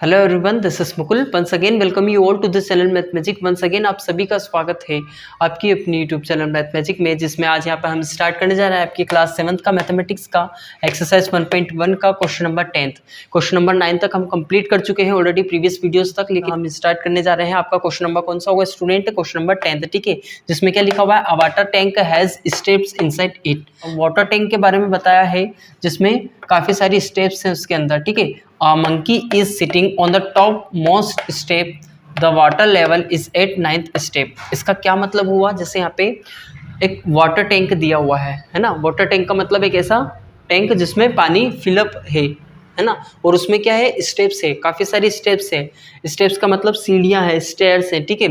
Hello everyone, this is Mukul. Once again welcome you all to this channel Math Magic. Once again आप सभी का स्वागत है आपकी अपनी यूट्यूब चैनल मैथ मैजिक में, जिसमें आज यहाँ पर हम स्टार्ट करने जा रहे हैं आपकी क्लास 7th का मैथमेटिक्स का एक्सरसाइज 1.1 का question number 10th। Question number 9 तक हम कंप्लीट कर चुके हैं ऑलरेडी प्रीवियस वीडियोस तक, लेकिन हम स्टार्ट करने जा रहे हैं। आपका क्वेश्चन नंबर कौन सा होगा स्टूडेंट? क्वेश्चन नंबर 10th, ठीक है, जिसमें क्या लिखा हुआ है, अ water tank has steps inside it. Water tank के बारे में बताया है, जिसमें काफी सारी स्टेप्स हैं उसके अंदर, ठीक है। A monkey is sitting on the topmost step. The water level is at 9th step. इसका क्या मतलब हुआ? जैसे यहाँ पे एक वाटर टैंक दिया हुआ है ना। वाटर टैंक का मतलब एक ऐसा टैंक जिसमें पानी फिलअप है ना, और उसमें क्या है, स्टेप्स है, काफ़ी सारी स्टेप्स है। स्टेप्स का मतलब सीढ़ियाँ हैं, स्टेयर्स हैं, ठीक है।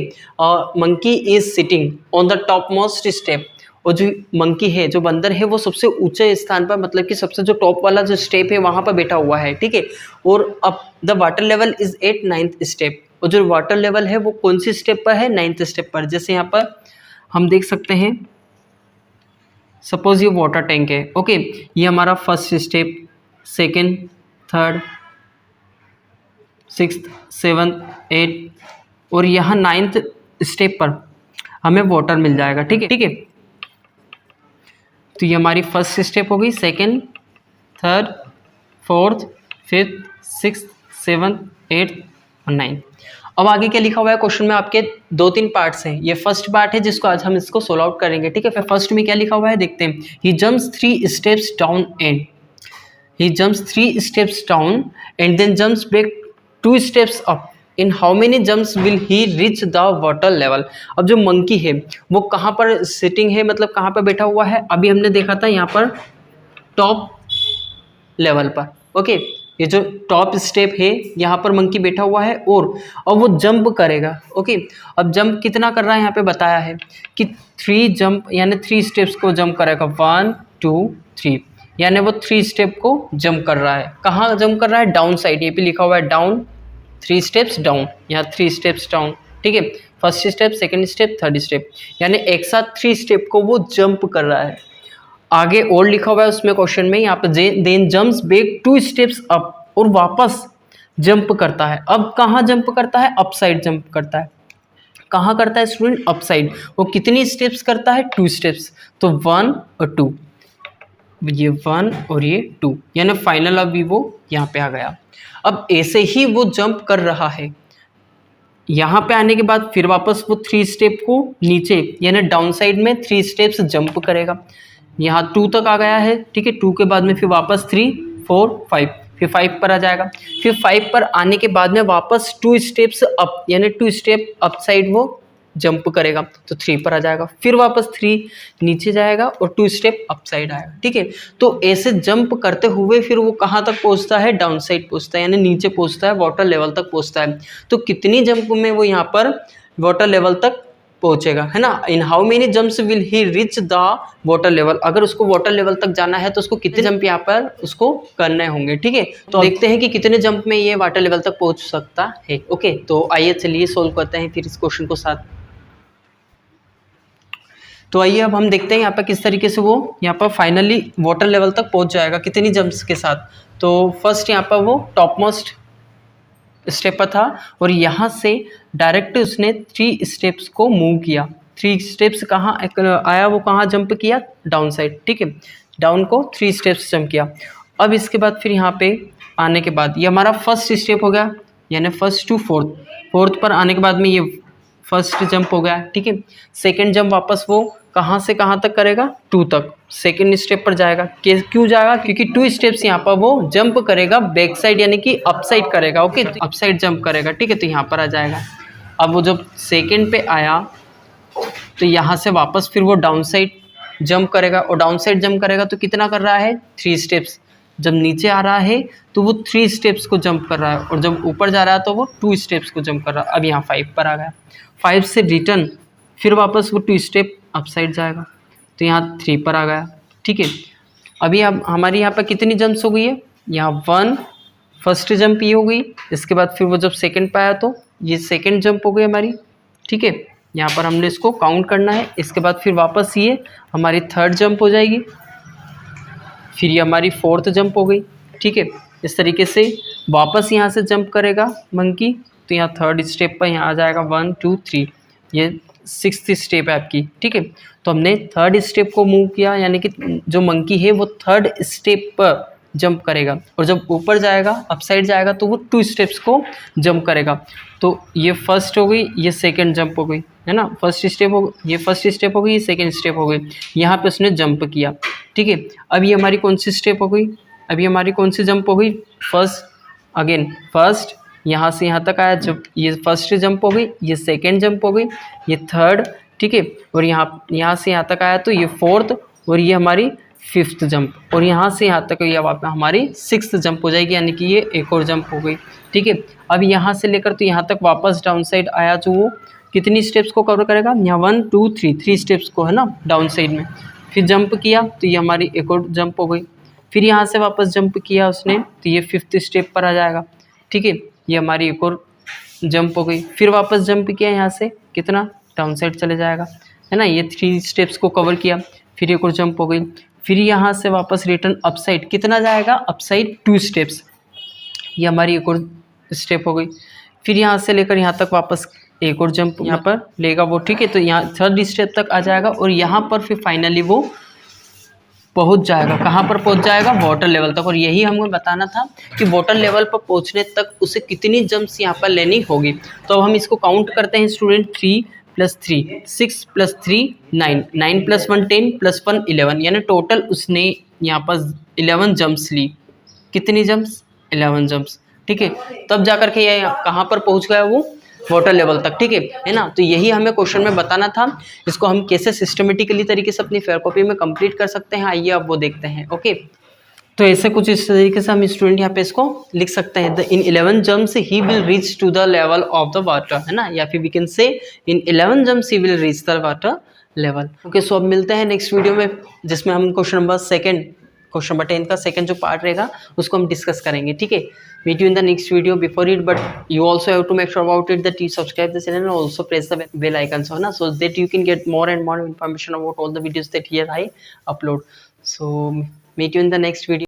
Monkey is sitting on the top most step. और जो मंकी है, जो बंदर है, वो सबसे ऊंचे स्थान पर, मतलब कि सबसे जो टॉप वाला जो स्टेप है वहां पर बैठा हुआ है, ठीक है। और अब the water level is at 9th step. और जो वाटर लेवल है वो कौन सी स्टेप पर है? 9th स्टेप पर। जैसे यहाँ पर हम देख सकते हैं, सपोज ये वाटर टैंक है, ओके। ये हमारा first step, second, third, 6th, 7th, 8th, और यहाँ 9th स्टेप पर हमें वाटर मिल जाएगा, ठीक है, ठीक है। तो ये हमारी फर्स्ट स्टेप हो गई, second, third, fourth, fifth, 6th, 7th, 8th और 9th। अब आगे क्या लिखा हुआ है क्वेश्चन में? आपके 2-3 पार्ट्स हैं। ये फर्स्ट पार्ट है जिसको आज हम इसको सोल्व आउट करेंगे, ठीक है। फिर फर्स्ट में क्या लिखा हुआ है देखते हैं। He jumps 3 steps down and he jumps 3 steps down and then jumps back 2 steps up. In how many jumps will he reach the water level. अब जो मंकी है वो कहाँ पर सिटिंग है, मतलब कहाँ पर बैठा हुआ है? अभी हमने देखा था यहाँ पर टॉप लेवल पर, ओके। ये जो टॉप स्टेप है यहाँ पर मंकी बैठा हुआ है, और अब वो जंप करेगा, ओके। अब जंप कितना कर रहा है यहाँ पे बताया है कि 3 जंप, यानी 3 स्टेप्स को जंप करेगा, 1 2 3, यानी वो 3 स्टेप को जंप कर रहा है। कहाँ जंप कर रहा है? Down side. ये पे लिखा हुआ है डाउन, 3 स्टेप्स डाउन, यहाँ 3 स्टेप्स डाउन, ठीक है। First step, second step, third step, यानी एक साथ 3 स्टेप को वो जंप कर रहा है। आगे और लिखा हुआ है उसमें क्वेश्चन में, यहाँ पे then jumps back 2 steps up, और वापस जंप करता है। अब कहाँ जंप करता है? अप साइड जंप करता है। कहाँ करता है स्टूडेंट? Up side. वो कितनी स्टेप्स करता है? 2 स्टेप्स। तो 1 और 2, ये 1 और ये 2, यानी फाइनल अभी वो यहाँ पे आ गया। अब ऐसे ही वो जंप कर रहा है। यहाँ पे आने के बाद फिर वापस वो 3 स्टेप को नीचे, यानी डाउन साइड में 3 स्टेप्स जंप करेगा। यहाँ 2 तक आ गया है, ठीक है। 2 के बाद में फिर वापस 3 4 5, फिर 5 पर आ जाएगा। फिर 5 पर आने के बाद में वापस 2 स्टेप्स अप, यानी 2 स्टेप अप साइड वो जंप करेगा, तो 3 पर आ जाएगा। फिर वापस 3 नीचे जाएगा और 2 स्टेप अप साइड आएगा, ठीक है। तो ऐसे जंप करते हुए फिर वो कहाँ तक पहुँचता है? डाउन साइड पहुँचता है, यानी नीचे पहुँचता है, वाटर लेवल तक पहुँचता है। तो कितनी जंप में वो यहाँ पर वाटर लेवल तक पहुंचेगा, है ना। इन how many jumps will he reach the water level. अगर उसको वाटर लेवल तक जाना है तो उसको कितने जंप यहाँ पर उसको करने होंगे, ठीक है। तो देखते हैं कि कितने जंप में ये वाटर लेवल तक पहुंच सकता है, ओके। तो आइए चलिए सोल्व करते हैं फिर इस क्वेश्चन को साथ। तो आइए अब हम देखते हैं यहाँ पर किस तरीके से वो यहाँ पर फाइनली वाटर लेवल तक पहुंच जाएगा, कितनी जंप्स के साथ। तो फर्स्ट यहाँ पर वो टॉप मोस्ट स्टेप पर था, और यहाँ से डायरेक्ट उसने 3 स्टेप्स को मूव किया। 3 स्टेप्स कहाँ आया? वो कहाँ जंप किया? डाउन साइड, ठीक है। डाउन को 3 स्टेप्स जंप किया। अब इसके बाद फिर यहाँ पे आने के बाद ये हमारा फर्स्ट स्टेप हो गया, यानी फर्स्ट टू फोर्थ पर आने के बाद में ये फर्स्ट जंप हो गया, ठीक है। सेकेंड जंप वापस वो कहाँ से कहाँ तक करेगा? 2 तक, सेकेंड स्टेप पर जाएगा। क्यों जाएगा? क्योंकि 2 स्टेप्स यहाँ पर वो जंप करेगा बैक साइड, यानी कि अप साइड करेगा, ओके। अप साइड जंप करेगा, ठीक है। तो यहाँ पर आ जाएगा। अब वो जब सेकेंड पे आया तो यहाँ से वापस फिर वो डाउन साइड जंप करेगा, और डाउन साइड जंप करेगा तो कितना कर रहा है? 3 स्टेप्स। जब नीचे आ रहा है तो वो 3 स्टेप्स को जंप कर रहा है, और जब ऊपर जा रहा है तो वो 2 स्टेप्स को जंप कर रहा है। अब यहाँ 5 पर आ गया। 5 से रिटर्न फिर वापस वो 2 स्टेप अप साइड जाएगा, तो यहाँ 3 पर आ गया, ठीक है। अभी अब हमारी यहाँ पर कितनी जंप्स हो गई है? यहाँ 1 फर्स्ट जंप ये हो गई। इसके बाद फिर वो जब सेकंड पे आया तो ये सेकंड जंप हो गई हमारी, ठीक है। यहाँ पर हमने इसको काउंट करना है। इसके बाद फिर वापस ये हमारी थर्ड जंप हो जाएगी, फिर ये हमारी 4th जंप हो गई, ठीक है। इस तरीके से वापस यहाँ से जंप करेगा मंकी, तो यहाँ थर्ड स्टेप पर यहाँ आ जाएगा 1 2 3, ये 6th स्टेप है आपकी, ठीक है। तो हमने थर्ड स्टेप को मूव किया, यानी कि जो मंकी है वो थर्ड स्टेप पर जंप करेगा, और जब ऊपर जाएगा अप साइड जाएगा तो वो 2 स्टेप्स को जंप करेगा। तो ये फर्स्ट हो गई, ये सेकंड जंप हो गई, है ना, फर्स्ट स्टेप हो, ये फर्स्ट स्टेप हो गई, ये सेकंड स्टेप हो गई, यहाँ पे उसने जंप किया, ठीक है। अब ये हमारी कौन सी स्टेप हो गई, अभी हमारी कौन सी जंप हो गई, फर्स्ट, अगेन फर्स्ट, यहाँ से यहाँ तक आया, जब ये फर्स्ट जंप हो गई, ये सेकेंड जंप हो गई, ये थर्ड, ठीक है, और यहाँ से यहाँ तक आया तो ये फोर्थ, और ये हमारी 5th जंप, और यहाँ से यहाँ तक ये हमारी 6th जंप हो जाएगी, यानी कि ये एक और जंप हो गई, ठीक है। अब यहाँ से लेकर तो यहाँ तक वापस डाउन साइड आया, जो वो कितनी स्टेप्स को कवर करेगा, यहाँ 1 2 3 स्टेप्स को, है ना, डाउन साइड में, फिर जंप किया तो ये हमारी एक और जंप हो गई, फिर यहाँ से वापस जंप किया उसने तो ये 5th स्टेप पर आ जाएगा, ठीक है, ये हमारी एक और जंप हो गई, फिर वापस जंप किया यहाँ से, कितना डाउन साइड चले जाएगा, है ना, ये 3 स्टेप्स को कवर किया, फिर एक और जंप हो गई, फिर यहाँ से वापस रिटर्न अप साइड, कितना जाएगा, अप साइड 2 स्टेप्स, ये हमारी एक और स्टेप हो गई, फिर यहाँ से लेकर यहाँ तक वापस एक और जंप यहाँ पर लेगा वो, ठीक है। तो यहाँ थर्ड स्टेप तक आ जाएगा, और यहाँ पर फिर फाइनली वो पहुँच जाएगा, कहाँ पर पहुँच जाएगा, वाटर लेवल तक। और यही हमें बताना था कि वाटर लेवल पर पहुँचने तक उसे कितनी जंप्स यहाँ पर लेनी होगी। तो अब हम इसको काउंट करते हैं स्टूडेंट, 3 + 3 6 + 3 9 9 + 1 10 + 1 11, यानी टोटल उसने यहाँ पर 11 जंप्स ली। कितनी जंप्स, 11 जंप्स, ठीक है। तब जाकर के ये कहाँ पर पहुँच गया वो, वाटर लेवल तक, ठीक है ना। तो यही हमें क्वेश्चन में बताना था, इसको हम कैसे सिस्टमेटिकली तरीके से अपनी फेयर कॉपी में कंप्लीट कर सकते हैं, आइए अब वो देखते हैं। ओके, तो ऐसे कुछ इस तरीके से हम स्टूडेंट यहाँ पे इसको लिख सकते हैं, in 11 jumps he will reach to the level of the water, है ना, या फिर we can say in 11 jumps he will reach the water level. Okay, so अब मिलते हैं नेक्स्ट वीडियो में, जिसमें हम क्वेश्चन नंबर 10 का सेकंड जो पार्ट रहेगा उसको हम डिस्कस करेंगे, ठीक है। Meet you in the next video. Before it, but you also have to make sure about it that you subscribe the channel and also press the bell icon, so that you can get more and more information about all the videos that here I upload. So meet you in the next video.